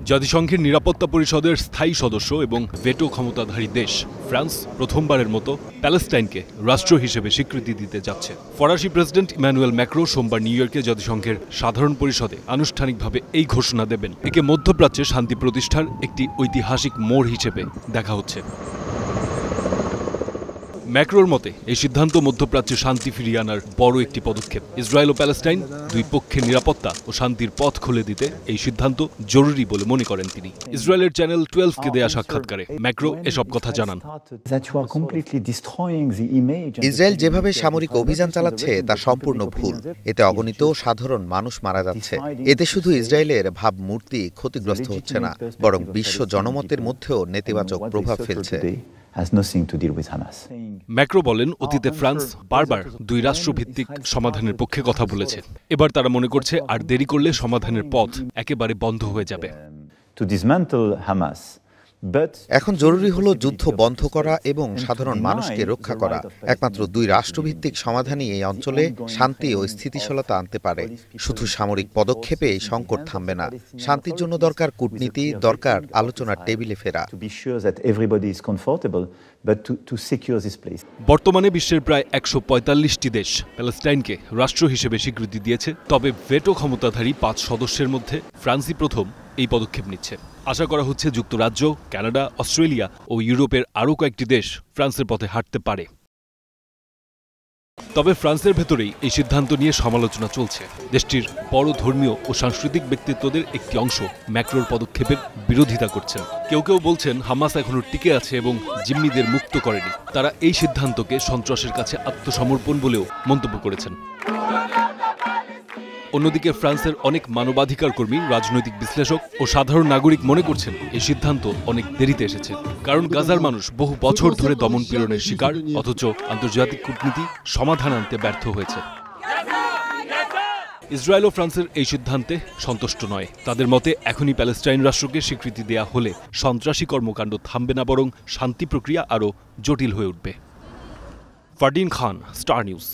জাতিসংঘের নিরাপত্তা পরিষদের স্থায়ী সদস্য এবং ভেটো ক্ষমতাধারী দেশ ফ্রান্স প্রথমবারের মতো প্যালেস্টাইনকে রাষ্ট্র হিসেবে স্বীকৃতি দিতে যাচ্ছে। ফরাসি প্রেসিডেন্ট ইমানুয়েল ম্যাক্রো সোমবার নিউ ইয়র্কে জাতিসংঘের সাধারণ পরিষদে আনুষ্ঠানিকভাবে এই ঘোষণা দেবেন। একে মধ্যপ্রাচ্যে শান্তি প্রতিষ্ঠার একটি ঐতিহাসিক মোড় হিসেবে দেখা হচ্ছে। ম্যাক্রোর মতে এই সিদ্ধান্ত মধ্যপ্রাচ্যে শান্তি ফিরিয়ে আনার বড় একটি পদক্ষেপ। ইসরায়েল ও প্যালেস্টাইন দুই পক্ষের নিরাপত্তা ও শান্তির পথ খুলে দিতে এই সিদ্ধান্ত জরুরি বলে মনে করেন তিনি। ইসরায়েলের চ্যানেল 12কে দেয়া সাক্ষাৎকারে ম্যাক্রো এসব কথা জানান। ইসরায়েল যেভাবে সামরিক অভিযান চালাচ্ছে তা সম্পূর্ণ ভুল। এতে অগণিত সাধারণ মানুষ মারা যাচ্ছে। এতে শুধু ইসরায়েলের ভাবমূর্তি ক্ষতিগ্রস্ত হচ্ছে না, বরং বিশ্ব জনমতের মধ্যেও নেতিবাচক প্রভাব ফেলছে। ম্যাক্রো বলেন, অতীতে ফ্রান্স বারবার দুই রাষ্ট্রভিত্তিক সমাধানের পক্ষে কথা বলেছে। এবার তারা মনে করছে আর দেরি করলে সমাধানের পথ একেবারে বন্ধ হয়ে যাবে। এখন জরুরি হলো যুদ্ধ বন্ধ করা এবং সাধারণ মানুষকে রক্ষা করা। একমাত্র দুই রাষ্ট্রভিত্তিক সমাধানই এই অঞ্চলে শান্তি ও স্থিতিশীলতা আনতে পারে। শুধু সামরিক পদক্ষেপে এই সংকট থামবে না। শান্তির জন্য দরকার কূটনীতি, দরকার আলোচনার টেবিলে ফেরা। বর্তমানে বিশ্বের প্রায় 145টি দেশ প্যালেস্টাইনকে রাষ্ট্র হিসেবে স্বীকৃতি দিয়েছে। তবে ভেটো ক্ষমতাধারী 5 সদস্যের মধ্যে ফ্রান্সই প্রথম এই পদক্ষেপ নিচ্ছে। আশা করা হচ্ছে যুক্তরাজ্য, কানাডা, অস্ট্রেলিয়া ও ইউরোপের আরও কয়েকটি দেশ ফ্রান্সের পথে হাঁটতে পারে। তবে ফ্রান্সের ভেতরেই এই সিদ্ধান্ত নিয়ে সমালোচনা চলছে। দেশটির বড় ধর্মীয় ও সাংস্কৃতিক ব্যক্তিত্বদের একটি অংশ ম্যাক্রোর পদক্ষেপের বিরোধিতা করছেন। কেউ কেউ বলছেন হামাস এখনো টিকে আছে এবং জিম্মিদের মুক্ত করেনি। তারা এই সিদ্ধান্তকে সন্ত্রাসের কাছে আত্মসমর্পণ বলেও মন্তব্য করেছেন। অন্যদিকে ফ্রান্সের অনেক মানবাধিকার কর্মী, রাজনৈতিক বিশ্লেষক ও সাধারণ নাগরিক মনে করছেন এই সিদ্ধান্ত অনেক দেরিতে এসেছে। কারণ গাজার মানুষ বহু বছর ধরে দমন-পীড়নের শিকার, অথচ আন্তর্জাতিক কূটনীতি সমাধান আনতে ব্যর্থ হয়েছে। ইসরায়েল ও ফ্রান্সের এই সিদ্ধান্তে সন্তুষ্ট নয়। তাদের মতে এখনই প্যালেস্টাইন রাষ্ট্রকে স্বীকৃতি দেয়া হলে সন্ত্রাসী কর্মকাণ্ড থামবে না, বরং শান্তি প্রক্রিয়া আরও জটিল হয়ে উঠবে। ফারদিন খান, স্টার নিউজ।